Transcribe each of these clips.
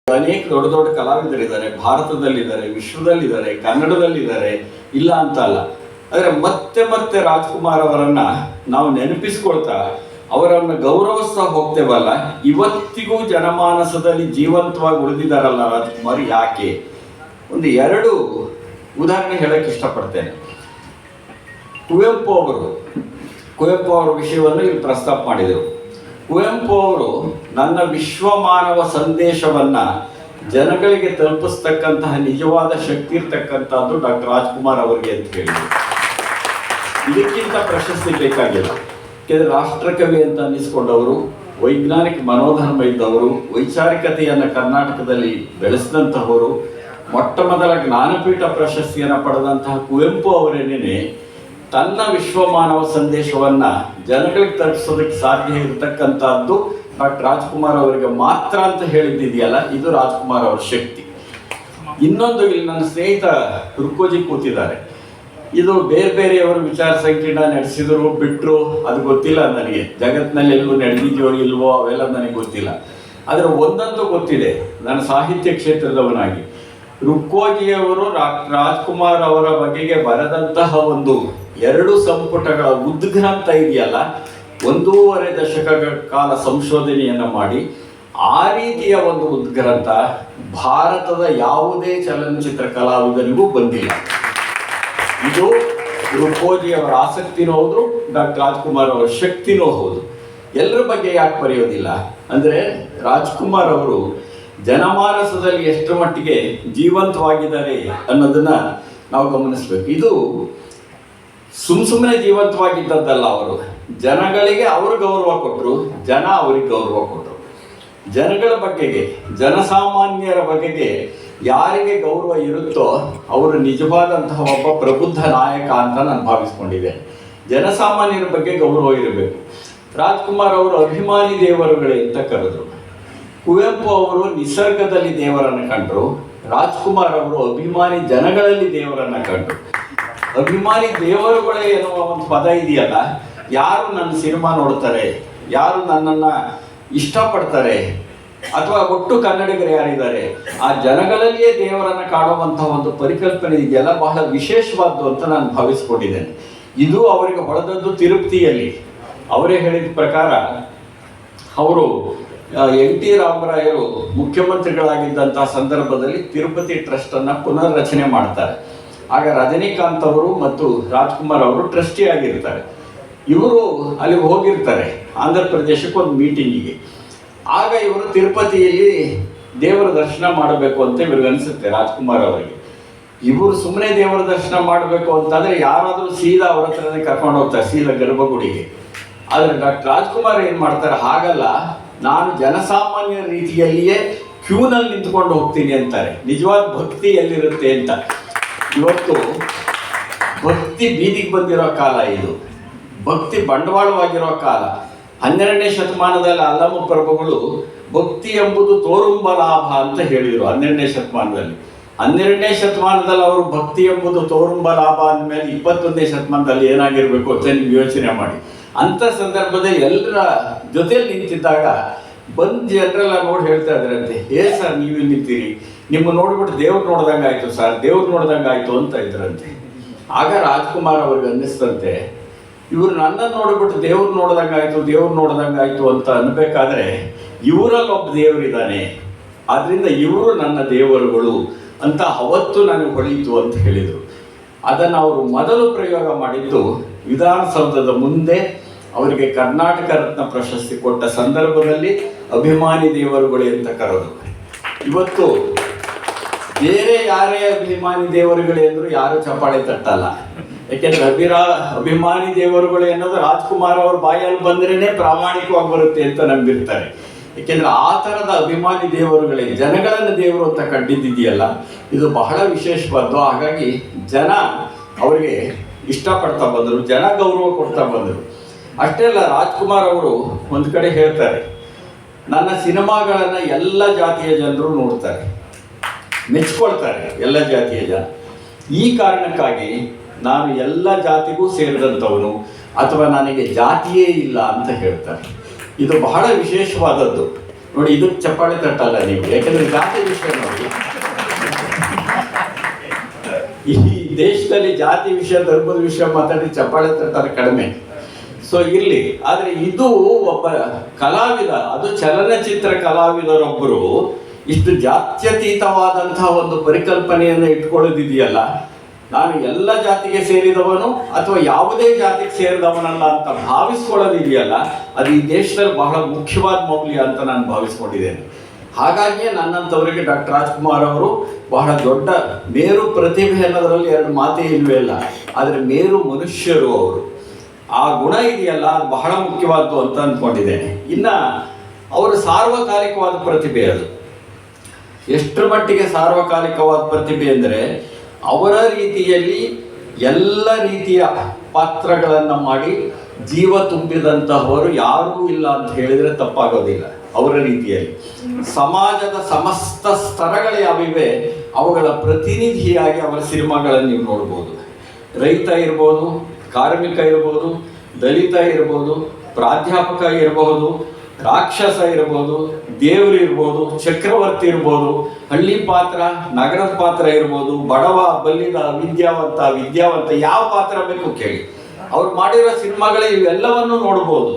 ಅನೇಕ ದೊಡ್ಡ ದೊಡ್ಡ ಕಲಾವಿದರಿದ್ದಾರೆ, ಭಾರತದಲ್ಲಿದ್ದಾರೆ, ವಿಶ್ವದಲ್ಲಿದ್ದಾರೆ, ಕನ್ನಡದಲ್ಲಿದ್ದಾರೆ, ಇಲ್ಲ ಅಂತ ಅಲ್ಲ. ಆದರೆ ಮತ್ತೆ ಮತ್ತೆ ರಾಜ್ಕುಮಾರ್ ಅವರನ್ನ ನಾವು ನೆನಪಿಸ್ಕೊಳ್ತಾ ಅವರನ್ನು ಗೌರವಿಸ್ತಾ ಹೋಗ್ತೇವಲ್ಲ, ಇವತ್ತಿಗೂ ಜನಮಾನಸದಲ್ಲಿ ಜೀವಂತವಾಗಿ ಉಳಿದಿದ್ದಾರಲ್ಲ ರಾಜ್ಕುಮಾರ್. ಯಾಕೆ? ಒಂದು 2 ಉದಾಹರಣೆ ಹೇಳಕ್ಕೆ ಇಷ್ಟಪಡ್ತೇನೆ. ಕುವೆಂಪು ಅವರ ವಿಷಯವನ್ನು ಇಲ್ಲಿ ಪ್ರಸ್ತಾಪ ಮಾಡಿದರು. ಕುವೆಂಪು ಅವರು ನನ್ನ ವಿಶ್ವಮಾನವ ಸಂದೇಶವನ್ನ ಜನಗಳಿಗೆ ತಲುಪಿಸ್ತಕ್ಕಂತಹ ನಿಜವಾದ ಶಕ್ತಿ ಇರ್ತಕ್ಕಂಥದ್ದು ಡಾಕ್ಟರ್ ರಾಜ್ಕುಮಾರ್ ಅವರಿಗೆ ಅಂತ ಹೇಳಿದರು. ಇದಕ್ಕಿಂತ ಪ್ರಶಸ್ತಿ ಬೇಕಾಗಿಲ್ಲ. ಯಾಕೆಂದರೆ ರಾಷ್ಟ್ರಕವಿ ಅಂತ ಅನ್ನಿಸ್ಕೊಂಡವರು, ವೈಜ್ಞಾನಿಕ ಮನೋಧರ್ಮ ಇದ್ದವರು, ವೈಚಾರಿಕತೆಯನ್ನು ಕರ್ನಾಟಕದಲ್ಲಿ ಬೆಳೆಸಿದಂತಹವರು, ಮೊಟ್ಟ ಮೊದಲ ಜ್ಞಾನಪೀಠ ಪ್ರಶಸ್ತಿಯನ್ನು ಪಡೆದಂತಹ ಕುವೆಂಪು ಅವರೇನೇ ತನ್ನ ವಿಶ್ವಮಾನವ ಸಂದೇಶವನ್ನ ಜನಗಳಿಗೆ ತಲುಪಿಸೋದಕ್ಕೆ ಸಾಧ್ಯ ಇರತಕ್ಕಂಥದ್ದು ಡಾಕ್ಟರ್ ರಾಜ್ಕುಮಾರ್ ಅವರಿಗೆ ಮಾತ್ರ ಅಂತ ಹೇಳಿದ್ದಿದೆಯಲ್ಲ, ಇದು ರಾಜ್ಕುಮಾರ್ ಅವರ ಶಕ್ತಿ. ಇನ್ನೊಂದು, ಇಲ್ಲಿ ನನ್ನ ಸ್ನೇಹಿತ ರುಕ್ಕೋಜಿ ಕೂತಿದ್ದಾರೆ. ಇದು ಬೇರೆ ಬೇರೆಯವರು ವಿಚಾರ ಸಂಕಿರಣ ನಡೆಸಿದ್ರು ಬಿಟ್ಟರು ಅದು ಗೊತ್ತಿಲ್ಲ ನನಗೆ. ಜಗತ್ತಿನಲ್ಲಿ ಎಲ್ಲೂ ನಡೆದಿದೆಯೋ ಇಲ್ವೋ ಅವೆಲ್ಲ ನನಗೆ ಗೊತ್ತಿಲ್ಲ. ಆದರೆ ಒಂದಂತೂ ಗೊತ್ತಿದೆ, ನನ್ನ ಸಾಹಿತ್ಯ ಕ್ಷೇತ್ರದವನಾಗಿ ರುಕ್ಕೋಜಿಯವರು ರಾಜ್ಕುಮಾರ್ ಅವರ ಬಗೆಗೆ ಬರೆದಂತಹ ಒಂದು 2 ಸಂಪುಟಗಳ ಉದ್ಗ್ರಂಥ ಇದೆಯಲ್ಲ, 1.5 ದಶಕಗಳ ಕಾಲ ಸಂಶೋಧನೆಯನ್ನು ಮಾಡಿ ಆ ರೀತಿಯ ಒಂದು ಉದ್ಗ್ರಂಥ ಭಾರತದ ಯಾವುದೇ ಚಲನಚಿತ್ರ ಕಲಾವಿದನಿಗೂ ಬಂದಿಲ್ಲ. ಇದು ರುಕ್ಕೋಜಿಯವರ ಆಸಕ್ತಿನೂ ಹೌದು, ಡಾಕ್ಟರ್ ರಾಜ್ಕುಮಾರ್ ಅವರ ಶಕ್ತಿನೂ ಹೌದು. ಎಲ್ಲರ ಬಗ್ಗೆ ಯಾಕೆ ಬರೆಯೋದಿಲ್ಲ ಅಂದರೆ, ರಾಜ್ಕುಮಾರ್ ಅವರು ಜನಮಾನಸದಲ್ಲಿ ಎಷ್ಟು ಮಟ್ಟಿಗೆ ಜೀವಂತವಾಗಿದ್ದಾರೆ ಅನ್ನೋದನ್ನ ನಾವು ಗಮನಿಸಬೇಕು. ಇದು ಸುಮ್ಮನೆ ಜೀವಂತವಾಗಿದ್ದದ್ದಲ್ಲ. ಅವರು ಜನಗಳಿಗೆ ಅವರು ಗೌರವ ಕೊಟ್ಟರು, ಜನ ಅವರಿಗೆ ಗೌರವ ಕೊಟ್ಟರು. ಜನಗಳ ಬಗೆಗೆ, ಜನಸಾಮಾನ್ಯರ ಬಗೆಗೆ ಯಾರಿಗೆ ಗೌರವ ಇರುತ್ತೋ ಅವರು ನಿಜವಾದಂತಹ ಒಬ್ಬ ಪ್ರಬುದ್ಧ ನಾಯಕ ಅಂತ ನಾನು ಭಾವಿಸ್ಕೊಂಡಿದ್ದೇನೆ. ಜನಸಾಮಾನ್ಯರ ಬಗ್ಗೆ ಗೌರವ ಇರಬೇಕು. ರಾಜ್ಕುಮಾರ್ ಅವರು ಅಭಿಮಾನಿ ದೇವರುಗಳೇ ಅಂತ ಕರೆದರು. ಕುವೆಂಪು ಅವರು ನಿಸರ್ಗದಲ್ಲಿ ದೇವರನ್ನು ಕಂಡರು, ರಾಜ್ಕುಮಾರ್ ಅವರು ಅಭಿಮಾನಿ ಜನಗಳಲ್ಲಿ ದೇವರನ್ನು ಕಂಡರು. ಅಭಿಮಾನಿ ದೇವರುಗಳೇ ಎನ್ನುವ ಒಂದು ಪದ ಇದೆಯಲ್ಲ, ಯಾರು ನನ್ನ ಸಿನಿಮಾ ನೋಡ್ತಾರೆ, ಯಾರು ನನ್ನನ್ನು ಇಷ್ಟಪಡ್ತಾರೆ, ಅಥವಾ ಒಟ್ಟು ಕನ್ನಡಿಗರು ಯಾರಿದ್ದಾರೆ, ಆ ಜನಗಳಲ್ಲಿಯೇ ದೇವರನ್ನು ಕಾಣುವಂತಹ ಒಂದು ಪರಿಕಲ್ಪನೆ ಇದೆಯಲ್ಲ, ಬಹಳ ವಿಶೇಷವಾದ್ದು ಅಂತ ನಾನು ಭಾವಿಸ್ಕೊಂಡಿದ್ದೇನೆ. ಇದು ಅವರಿಗೆ ಹೊಳೆದದ್ದು ತಿರುಪತಿಯಲ್ಲಿ. ಅವರೇ ಹೇಳಿದ ಪ್ರಕಾರ ಅವರು NT ರಾಮರಾಯರು ಮುಖ್ಯಮಂತ್ರಿಗಳಾಗಿದ್ದಂತಹ ಸಂದರ್ಭದಲ್ಲಿ ತಿರುಪತಿ ಟ್ರಸ್ಟನ್ನು ಪುನರ್ರಚನೆ ಮಾಡ್ತಾರೆ. ಆಗ ರಜನಿಕಾಂತ್ ಅವರು ಮತ್ತು ರಾಜ್ಕುಮಾರ್ ಅವರು ಟ್ರಸ್ಟಿ ಆಗಿರ್ತಾರೆ. ಇವರು ಅಲ್ಲಿಗೆ ಹೋಗಿರ್ತಾರೆ ಆಂಧ್ರ ಪ್ರದೇಶಕ್ಕೆ ಒಂದು ಮೀಟಿಂಗಿಗೆ. ಆಗ ಇವರು ತಿರುಪತಿಯಲ್ಲಿ ದೇವರ ದರ್ಶನ ಮಾಡಬೇಕು ಅಂತ ಇವ್ರಿಗೆ ಅನಿಸುತ್ತೆ ರಾಜ್ಕುಮಾರ್ ಅವರಿಗೆ. ಇವರು ಸುಮ್ಮನೆ ದೇವರ ದರ್ಶನ ಮಾಡಬೇಕು ಅಂತಂದರೆ ಯಾರಾದರೂ ಸೀದಾ ಅವ್ರ ಹತ್ರನೇ ಕರ್ಕೊಂಡು ಹೋಗ್ತಾರೆ, ಸೀದಾ ಗರ್ಭಗುಡಿಗೆ. ಆದರೆ ಡಾಕ್ಟರ್ ರಾಜ್ಕುಮಾರ್ ಏನು ಮಾಡ್ತಾರೆ, ಹಾಗಲ್ಲ, ನಾನು ಜನಸಾಮಾನ್ಯ ರೀತಿಯಲ್ಲಿಯೇ ಕ್ಯೂನಲ್ಲಿ ನಿಂತ್ಕೊಂಡು ಹೋಗ್ತೀನಿ ಅಂತಾರೆ. ನಿಜವಾದ ಭಕ್ತಿ ಎಲ್ಲಿರುತ್ತೆ ಅಂತ. ಇವತ್ತು ಭಕ್ತಿ ಬೀದಿಗೆ ಬಂದಿರೋ ಕಾಲ, ಇದು ಭಕ್ತಿ ಬಂಡವಾಳವಾಗಿರೋ ಕಾಲ. 12ನೇ ಶತಮಾನದಲ್ಲಿ ಅಲ್ಲಮ ಪ್ರಭುಗಳು ಭಕ್ತಿ ಎಂಬುದು ತೋರುಂಬ ಲಾಭ ಅಂತ ಹೇಳಿದರು 12ನೇ ಶತಮಾನದಲ್ಲಿ. 12ನೇ ಶತಮಾನದಲ್ಲಿ ಅವರು ಭಕ್ತಿ ಎಂಬುದು ತೋರುಂಬ ಲಾಭ ಅಂದಮೇಲೆ 21ನೇ ಶತಮಾನದಲ್ಲಿ ಏನಾಗಿರಬೇಕು ಅಂತ ನೀವು ಯೋಚನೆ ಮಾಡಿ. ಅಂಥ ಸಂದರ್ಭದಲ್ಲಿ ಎಲ್ಲರ ಜೊತೆಯಲ್ಲಿ ನಿಂತಿದ್ದಾಗ ಬಂದು ಜನರೆಲ್ಲ ನೋಡಿ ಹೇಳ್ತಾ ಇದ್ರಂತೆ, ಸರ್ ನೀವು ಇಲ್ಲಿ ನಿಂತೀರಿ, ನಿಮ್ಮ ನೋಡ್ಬಿಟ್ಟು ದೇವ್ರು ನೋಡ್ದಂಗೆ ಆಯಿತು ಸರ್, ದೇವ್ರು ನೋಡ್ದಂಗೆ ಆಯಿತು ಅಂತ ಇದ್ರಂತೆ. ಆಗ ರಾಜ್ಕುಮಾರ್ ಅವ್ರಿಗೆ ಅನ್ನಿಸ್ತಂತೆ, ಇವರು ನನ್ನನ್ನು ನೋಡ್ಬಿಟ್ಟು ದೇವ್ರು ನೋಡ್ದಂಗೆ ಆಯಿತು, ದೇವ್ರು ನೋಡ್ದಂಗೆ ಆಯಿತು ಅಂತ ಅನ್ಬೇಕಾದ್ರೆ ಇವರಲ್ಲಿ ಒಬ್ಬ ದೇವರಿದ್ದಾನೆ, ಆದ್ದರಿಂದ ಇವರು ನನ್ನ ದೇವರುಗಳು ಅಂತ ಅವತ್ತು ನನಗೆ ಹೊಳೀತು ಅಂತ ಹೇಳಿದರು. ಅದನ್ನು ಅವರು ಮೊದಲು ಪ್ರಯೋಗ ಮಾಡಿದ್ದು ವಿಧಾನಸೌಧದ ಮುಂದೆ ಅವರಿಗೆ ಕರ್ನಾಟಕ ರತ್ನ ಪ್ರಶಸ್ತಿ ಕೊಟ್ಟ ಸಂದರ್ಭದಲ್ಲಿ ಅಭಿಮಾನಿ ದೇವರುಗಳೇ ಅಂತ ಕರೆದು. ಇವತ್ತು ಬೇರೆ ಯಾರೇ ಅಭಿಮಾನಿ ದೇವರುಗಳೇ ಅಂದರೂ ಯಾರು ಚಪ್ಪಾಳೆ ತಟ್ಟಲ್ಲ. ಯಾಕೆಂದ್ರೆ ಅಭಿಮಾನಿ ದೇವರುಗಳೇ ಅನ್ನೋದು ರಾಜ್ಕುಮಾರ್ ಅವ್ರ ಬಾಯಲ್ಲಿ ಬಂದ್ರೇ ಪ್ರಾಮಾಣಿಕವಾಗಿ ಬರುತ್ತೆ ಅಂತ ನಂಬಿರ್ತಾರೆ. ಯಾಕೆಂದ್ರೆ ಆ ಥರದ ಅಭಿಮಾನಿ ದೇವರುಗಳೇ ಜನಗಳನ್ನು ದೇವರು ಅಂತ ಕಂಡಿದ್ದಿದೆಯಲ್ಲ, ಇದು ಬಹಳ ವಿಶೇಷವಾದ್ದು. ಹಾಗಾಗಿ ಜನ ಅವರಿಗೆ ಇಷ್ಟಪಡ್ತಾ ಬಂದರು, ಜನ ಗೌರವ ಕೊಡ್ತಾ ಬಂದರು. ಅಷ್ಟೇ ಅಲ್ಲ, ರಾಜ್ಕುಮಾರ್ ಅವರು ಒಂದು ಕಡೆ ಹೇಳ್ತಾರೆ, ನನ್ನ ಸಿನಿಮಾಗಳನ್ನು ಎಲ್ಲ ಜಾತಿಯ ಜನರು ನೋಡ್ತಾರೆ, ಮೆಚ್ಕೊಳ್ತಾರೆ ಎಲ್ಲ ಜಾತಿಯ ಜನ. ಈ ಕಾರಣಕ್ಕಾಗಿ ನಾನು ಎಲ್ಲ ಜಾತಿಗೂ ಸೇರಿದಂಥವನು, ಅಥವಾ ನನಗೆ ಜಾತಿಯೇ ಇಲ್ಲ ಅಂತ ಹೇಳ್ತಾರೆ. ಇದು ಬಹಳ ವಿಶೇಷವಾದದ್ದು. ನೋಡಿ, ಇದಕ್ಕೆ ಚಪ್ಪಾಳೆ ತಟ್ಟಲ್ಲ ನೀವು, ಯಾಕಂದ್ರೆ ಜಾತಿ ವಿಷಯ ನೋಡಿ. ಈ ದೇಶದಲ್ಲಿ ಜಾತಿ ವಿಷಯ, ಧರ್ಮದ ವಿಷಯ ಮಾತಾಡಿ ಚಪ್ಪಾಳೆ ತಟ್ಟಾರೆ ಕಡಿಮೆ. ಸೊ ಇರ್ಲಿ. ಆದ್ರೆ ಇದು ಒಬ್ಬ ಕಲಾವಿದ, ಅದು ಚಲನಚಿತ್ರ ಕಲಾವಿದರೊಬ್ಬರು ಇಷ್ಟು ಜಾತ್ಯತೀತವಾದಂತಹ ಒಂದು ಪರಿಕಲ್ಪನೆಯನ್ನು ಇಟ್ಕೊಳ್ಳೋದಿದೆಯಲ್ಲ, ನಾನು ಎಲ್ಲ ಜಾತಿಗೆ ಸೇರಿದವನು ಅಥವಾ ಯಾವುದೇ ಜಾತಿಗೆ ಸೇರಿದವನಲ್ಲ ಅಂತ ಭಾವಿಸ್ಕೊಳ್ಳೋದಿದೆಯಲ್ಲ, ಅದು ಈ ದೇಶದಲ್ಲಿ ಬಹಳ ಮುಖ್ಯವಾದ ಮೌಲ್ಯ ಅಂತ ನಾನು ಭಾವಿಸ್ಕೊಂಡಿದ್ದೇನೆ. ಹಾಗಾಗಿಯೇ ನನ್ನಂಥವರಿಗೆ ಡಾಕ್ಟರ್ ರಾಜ್ಕುಮಾರ್ ಅವರು ಬಹಳ ದೊಡ್ಡ ಮೇರು ಪ್ರತಿಭೆ ಅನ್ನೋದರಲ್ಲಿ ಎರಡು ಮಾತೇ ಇಲ್ವೇ ಇಲ್ಲ. ಆದರೆ ಮೇರು ಮನುಷ್ಯರು ಅವರು, ಆ ಗುಣ ಇದೆಯಲ್ಲ ಅದು ಬಹಳ ಮುಖ್ಯವಾದ್ದು ಅಂತ ಅಂದ್ಕೊಂಡಿದ್ದೇನೆ. ಇನ್ನು ಅವರು ಸಾರ್ವಕಾಲಿಕವಾದ ಪ್ರತಿಭೆ, ಅದು ಎಷ್ಟರ ಮಟ್ಟಿಗೆ ಸಾರ್ವಕಾಲಿಕವಾದ ಪ್ರತಿಭೆ ಅಂದರೆ ಅವರ ರೀತಿಯಲ್ಲಿ ಎಲ್ಲ ರೀತಿಯ ಪಾತ್ರಗಳನ್ನು ಮಾಡಿ ಜೀವ ತುಂಬಿದಂತಹವರು ಯಾರೂ ಇಲ್ಲ ಅಂತ ಹೇಳಿದರೆ ತಪ್ಪಾಗೋದಿಲ್ಲ. ಅವರ ರೀತಿಯಲ್ಲಿ ಸಮಾಜದ ಸಮಸ್ತ ಸ್ತರಗಳು ಯಾವಿವೆ ಅವುಗಳ ಪ್ರತಿನಿಧಿಯಾಗಿ ಅವರ ಸಿನಿಮಾಗಳನ್ನು ನೀವು ನೋಡ್ಬೋದು. ರೈತ ಇರ್ಬೋದು, ಕಾರ್ಮಿಕ ಇರ್ಬೋದು, ದಲಿತ ಇರ್ಬೋದು, ಪ್ರಾಧ್ಯಾಪಕ ಇರಬಹುದು, ರಾಕ್ಷಸ ಇರ್ಬೋದು, ದೇವರು ಇರ್ಬೋದು, ಚಕ್ರವರ್ತಿ ಇರ್ಬೋದು, ಹಳ್ಳಿ ಪಾತ್ರ, ನಗರದ ಪಾತ್ರ ಇರ್ಬೋದು, ಬಡವ, ಬಲ್ಲಿದ, ವಿದ್ಯಾವಂತ ಯಾವ ಪಾತ್ರ ಬೇಕು ಕೇಳಿ. ಅವ್ರು ಮಾಡಿರೋ ಸಿನಿಮಾಗಳೇ ಇವೆಲ್ಲವನ್ನು ನೋಡ್ಬೋದು.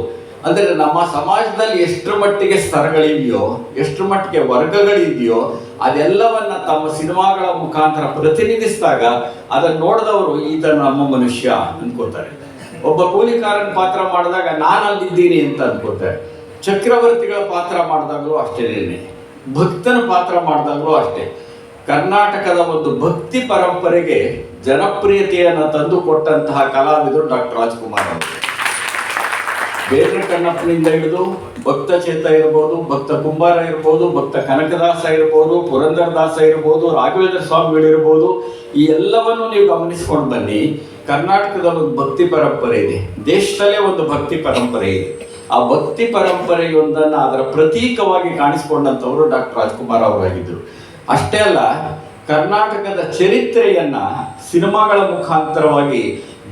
ಅಂದರೆ ನಮ್ಮ ಸಮಾಜದಲ್ಲಿ ಎಷ್ಟರ ಮಟ್ಟಿಗೆ ಸ್ತರಗಳಿದೆಯೋ, ಎಷ್ಟರ ಮಟ್ಟಿಗೆ ವರ್ಗಗಳಿದೆಯೋ ಅದೆಲ್ಲವನ್ನ ತಮ್ಮ ಸಿನಿಮಾಗಳ ಮುಖಾಂತರ ಪ್ರತಿನಿಧಿಸಿದಾಗ ಅದನ್ನು ನೋಡಿದವರು ಈತ ನಮ್ಮ ಮನುಷ್ಯ ಅನ್ಕೋತಾರೆ. ಒಬ್ಬ ಕೂಲಿಕಾರನ ಪಾತ್ರ ಮಾಡಿದಾಗ ನಾನು ಅಲ್ಲಿದ್ದೀನಿ ಅಂತ ಅನ್ಕೋತಾರೆ. ಚಕ್ರವರ್ತಿಗಳ ಪಾತ್ರ ಮಾಡಿದಾಗಲೂ ಅಷ್ಟೇನೆ, ಭಕ್ತನ ಪಾತ್ರ ಮಾಡಿದಾಗಲೂ ಅಷ್ಟೇ. ಕರ್ನಾಟಕದ ಒಂದು ಭಕ್ತಿ ಪರಂಪರೆಗೆ ಜನಪ್ರಿಯತೆಯನ್ನು ತಂದು ಕೊಟ್ಟಂತಹ ಕಲಾವಿದರು ಡಾಕ್ಟರ್ ರಾಜ್ಕುಮಾರ್ ಅವರು. ಬೇರೆ ಕಣ್ಣಪ್ಪನಿಂದ ಹಿಡಿದು ಭಕ್ತ ಚೇತ ಇರ್ಬೋದು, ಭಕ್ತ ಕುಂಬಾರ ಇರ್ಬೋದು, ಭಕ್ತ ಕನಕದಾಸ ಇರ್ಬೋದು, ಪುರಂದರದಾಸ ಇರ್ಬೋದು, ರಾಘವೇಂದ್ರ ಸ್ವಾಮಿಗಳಿರ್ಬೋದು, ಈ ಎಲ್ಲವನ್ನು ನೀವು ಗಮನಿಸ್ಕೊಂಡು ಬನ್ನಿ. ಕರ್ನಾಟಕದಲ್ಲಿ ಒಂದು ಭಕ್ತಿ ಪರಂಪರೆ ಇದೆ, ದೇಶದಲ್ಲೇ ಒಂದು ಭಕ್ತಿ ಪರಂಪರೆ ಇದೆ. ಆ ಭಕ್ತಿ ಪರಂಪರೆಯೊಂದನ್ನು ಅದರ ಪ್ರತೀಕವಾಗಿ ಕಾಣಿಸಿಕೊಂಡಂಥವರು ಡಾಕ್ಟರ್ ರಾಜ್ಕುಮಾರ್ ಅವರಾಗಿದ್ದರು. ಅಷ್ಟೇ ಅಲ್ಲ, ಕರ್ನಾಟಕದ ಚರಿತ್ರೆಯನ್ನ ಸಿನಿಮಾಗಳ ಮುಖಾಂತರವಾಗಿ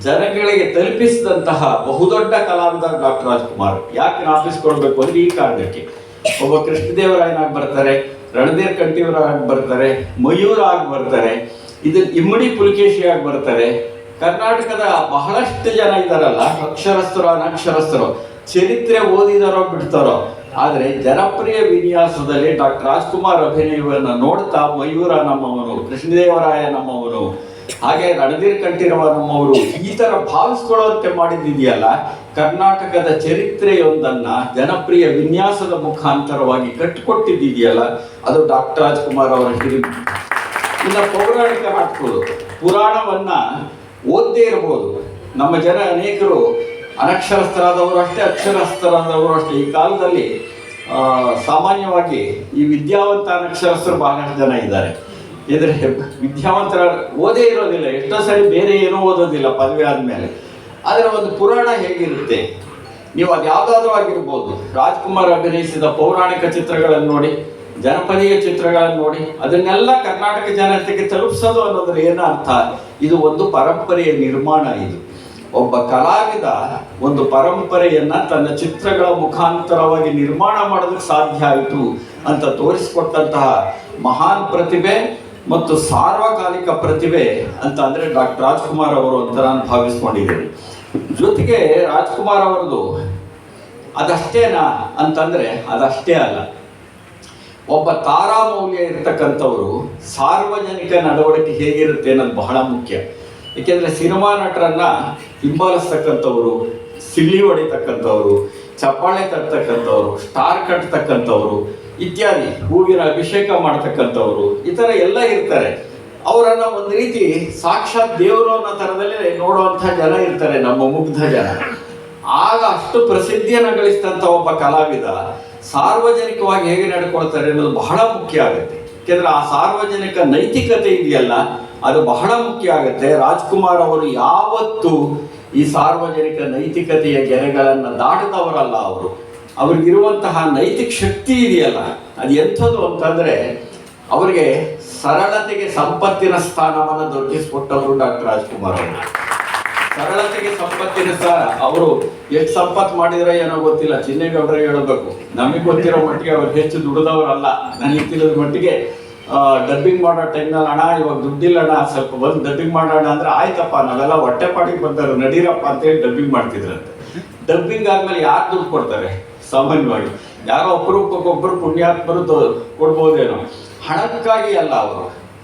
ಜನಗಳಿಗೆ ತಲುಪಿಸಿದಂತಹ ಬಹುದೊಡ್ಡ ಕಲಾವಿದ ಡಾಕ್ಟರ್ ರಾಜ್ಕುಮಾರ್. ಯಾಕೆ ಜ್ಞಾಪಿಸ್ಕೊಳ್ಬೇಕು ಅಂದ್ರೆ ಈ ಕಾರಣಕ್ಕೆ, ಒಬ್ಬ ಕೃಷ್ಣದೇವರಾಯನಾಗಿ ಬರ್ತಾರೆ, ರಣಧೀರ್ ಕಂಠೀವರಾಗಿ ಬರ್ತಾರೆ, ಮಯೂರ ಆಗಿ ಬರ್ತಾರೆ, ಇದು ಇಮ್ಮಡಿ ಪುಲಕೇಶಿಯಾಗಿ ಬರ್ತಾರೆ. ಕರ್ನಾಟಕದ ಬಹಳಷ್ಟು ಜನ ಇದ್ದಾರಲ್ಲ, ಅಕ್ಷರಸ್ಥರು ಅನಕ್ಷರಸ್ಥರು, ಚರಿತ್ರೆ ಓದಿದಾರೋ ಬಿಡ್ತಾರೋ, ಆದರೆ ಜನಪ್ರಿಯ ವಿನ್ಯಾಸದಲ್ಲಿ ಡಾಕ್ಟರ್ ರಾಜ್ಕುಮಾರ್ ಅಭಿನಯವನ್ನು ನೋಡ್ತಾ ಮಯೂರ ನಮ್ಮವನು, ಕೃಷ್ಣದೇವರಾಯ ನಮ್ಮವನು, ಹಾಗೆ ರಣಧೀರ್ ಕಂಠೀರವ ನಮ್ಮವರು, ಈ ಥರ ಭಾವಿಸ್ಕೊಳ್ಳೋಂತೆ ಮಾಡಿದ್ದಿದೆಯಲ್ಲ, ಕರ್ನಾಟಕದ ಚರಿತ್ರೆಯೊಂದನ್ನು ಜನಪ್ರಿಯ ವಿನ್ಯಾಸದ ಮುಖಾಂತರವಾಗಿ ಕಟ್ಟಿಕೊಟ್ಟಿದ್ದಿದೆಯಲ್ಲ, ಅದು ಡಾಕ್ಟರ್ ರಾಜ್ಕುಮಾರ್ ಅವರ ಹಿರಿಮೆ. ಇನ್ನು ಪೌರಾಣಿಕ ನಾಟಕಗಳು, ಪುರಾಣವನ್ನ ಓದ್ದೇ ಇರಬಹುದು. ನಮ್ಮ ಜನ ಅನೇಕರು ಅನಕ್ಷರಸ್ಥರಾದವರು ಅಷ್ಟೇ, ಅಕ್ಷರಸ್ಥರಾದವರು ಅಷ್ಟೇ. ಈ ಕಾಲದಲ್ಲಿ ಸಾಮಾನ್ಯವಾಗಿ ಈ ವಿದ್ಯಾವಂತ ಅನಕ್ಷರಸ್ಥರು ಬಹಳಷ್ಟು ಜನ ಇದ್ದಾರೆ. ಇದ್ರೆ ವಿದ್ಯಾವಂತರ ಓದೇ ಇರೋದಿಲ್ಲ, ಎಷ್ಟೋ ಸರಿ ಬೇರೆ ಏನೂ ಓದೋದಿಲ್ಲ ಪದವಿ ಆದಮೇಲೆ. ಆದರೆ ಒಂದು ಪುರಾಣ ಹೇಗಿರುತ್ತೆ, ನೀವು ಅದು ಯಾವುದಾದ್ರೂ ಆಗಿರ್ಬೋದು, ರಾಜ್ಕುಮಾರ್ ಅಭಿನಯಿಸಿದ ಪೌರಾಣಿಕ ಚಿತ್ರಗಳನ್ನು ನೋಡಿ, ಜನಪದೀಯ ಚಿತ್ರಗಳನ್ನು ನೋಡಿ, ಅದನ್ನೆಲ್ಲ ಕರ್ನಾಟಕ ಜನತೆಗೆ ತಲುಪಿಸೋದು ಅನ್ನೋದ್ರ ಏನು ಅರ್ಥ? ಇದು ಒಂದು ಪರಂಪರೆಯ ನಿರ್ಮಾಣ. ಇದು ಒಬ್ಬ ಕಲಾವಿದ ಒಂದು ಪರಂಪರೆಯನ್ನ ತನ್ನ ಚಿತ್ರಗಳ ಮುಖಾಂತರವಾಗಿ ನಿರ್ಮಾಣ ಮಾಡೋದಕ್ಕೆ ಸಾಧ್ಯ ಆಯಿತು ಅಂತ ತೋರಿಸಿಕೊಟ್ಟಂತಹ ಮಹಾನ್ ಪ್ರತಿಭೆ ಮತ್ತು ಸಾರ್ವಕಾಲಿಕ ಪ್ರತಿಭೆ ಅಂತ ಅಂದರೆ ಡಾಕ್ಟರ್ ರಾಜ್ಕುಮಾರ್ ಅವರು ಅಂತ ನಾನು ಭಾವಿಸ್ಕೊಂಡಿದ್ದೇನೆ. ಜೊತೆಗೆ ರಾಜ್ಕುಮಾರ್ ಅವರದು ಅದಷ್ಟೇನಾ ಅಂತಂದರೆ ಅದಷ್ಟೇ ಅಲ್ಲ. ಒಬ್ಬ ತಾರಾಮೌಲ್ಯ ಇರ್ತಕ್ಕಂಥವರು ಸಾರ್ವಜನಿಕ ನಡವಳಿಕೆ ಹೇಗಿರುತ್ತೆ ಅನ್ನೋದು ಬಹಳ ಮುಖ್ಯ. ಏಕೆಂದರೆ ಸಿನಿಮಾ ನಟರನ್ನ ಹಿಂಬಾಲಿಸ್ತಕ್ಕಂಥವ್ರು, ಸಿಳ್ಳಿ ಹೊಡಿತಕ್ಕಂಥವ್ರು, ಚಪ್ಪಾಳೆ ತರ್ತಕ್ಕಂಥವ್ರು, ಸ್ಟಾರ್ ಕಟ್ತಕ್ಕಂಥವ್ರು ಇತ್ಯಾದಿ, ಹೂವಿನ ಅಭಿಷೇಕ ಮಾಡ್ತಕ್ಕಂಥವ್ರು, ಈ ಥರ ಎಲ್ಲ ಇರ್ತಾರೆ. ಅವರನ್ನ ಒಂದು ರೀತಿ ಸಾಕ್ಷಾತ್ ದೇವರು ಅನ್ನೋ ಥರದಲ್ಲಿ ನೋಡುವಂಥ ಜನ ಇರ್ತಾರೆ, ನಮ್ಮ ಮುಗ್ಧ ಜನ. ಆಗ ಅಷ್ಟು ಪ್ರಸಿದ್ಧಿಯನ್ನು ಗಳಿಸಿದಂಥ ಒಬ್ಬ ಕಲಾವಿದ ಸಾರ್ವಜನಿಕವಾಗಿ ಹೇಗೆ ನಡ್ಕೊಳ್ತಾರೆ ಅನ್ನೋದು ಬಹಳ ಮುಖ್ಯ ಆಗುತ್ತೆ. ಯಾಕೆಂದರೆ ಆ ಸಾರ್ವಜನಿಕ ನೈತಿಕತೆ ಇದೆಯಲ್ಲ, ಅದು ಬಹಳ ಮುಖ್ಯ ಆಗುತ್ತೆ. ರಾಜ್ಕುಮಾರ್ ಅವರು ಯಾವತ್ತೂ ಈ ಸಾರ್ವಜನಿಕ ನೈತಿಕತೆಯ ಗೆರೆಗಳನ್ನು ದಾಟದವರಲ್ಲ. ಅವ್ರಿಗಿರುವಂತಹ ನೈತಿಕ ಶಕ್ತಿ ಇದೆಯಲ್ಲ, ಅದು ಎಂಥದ್ದು ಅಂತಂದರೆ, ಅವರಿಗೆ ಸರಳತೆಗೆ ಸಂಪತ್ತಿನ ಸ್ಥಾನವನ್ನು ದೊರಕಿಸಿಕೊಟ್ಟವರು ಡಾಕ್ಟರ್ ರಾಜ್ಕುಮಾರ್ ಅವರು. ಸರಳತೆಗೆ ಸಂಪತ್ತಿನ ಸಾರ. ಅವರು ಎಷ್ಟು ಸಂಪತ್ತು ಮಾಡಿದ್ರೆ ಏನೋ ಗೊತ್ತಿಲ್ಲ, ಚಿನ್ನೇಗೌಡರೇ ಹೇಳಬೇಕು. ನಮಗೆ ಗೊತ್ತಿರೋ ಮಟ್ಟಿಗೆ ಅವ್ರು ಹೆಚ್ಚು ದುಡಿದವರಲ್ಲ. ನನಗೆ ತಿಳಿದ ಮಟ್ಟಿಗೆ ಡಬ್ಬಿಂಗ್ ಮಾಡೋ ಟೈಮ್ನಲ್ಲಿ ಅಣ್ಣ ಇವಾಗ ದುಡ್ಡಿಲ್ಲ ಅಣ್ಣ, ಸ್ವಲ್ಪ ಬಂದು ಡಬ್ಬಿಂಗ್ ಮಾಡೋಣ ಅಂದ್ರೆ ಆಯ್ತಪ್ಪ ನಾವೆಲ್ಲ ಹೊಟ್ಟೆಪಾಡಿಗೆ ಬಂದರು ನಡೀರಪ್ಪ ಅಂತೇಳಿ ಡಬ್ಬಿಂಗ್ ಮಾಡ್ತಿದ್ರಂತೆ. ಡಬ್ಬಿಂಗ್ ಆದ್ಮೇಲೆ ಯಾರು ದುಡ್ಡು ಕೊಡ್ತಾರೆ? ಸಾಮಾನ್ಯವಾಗಿ ಯಾರೋ ಒಬ್ಬರು ಪುಣ್ಯಾತ್ಮರು ಕೊಡ್ಬೋದೇನೋ, ಹಣಕ್ಕಾಗಿ ಅಲ್ಲ.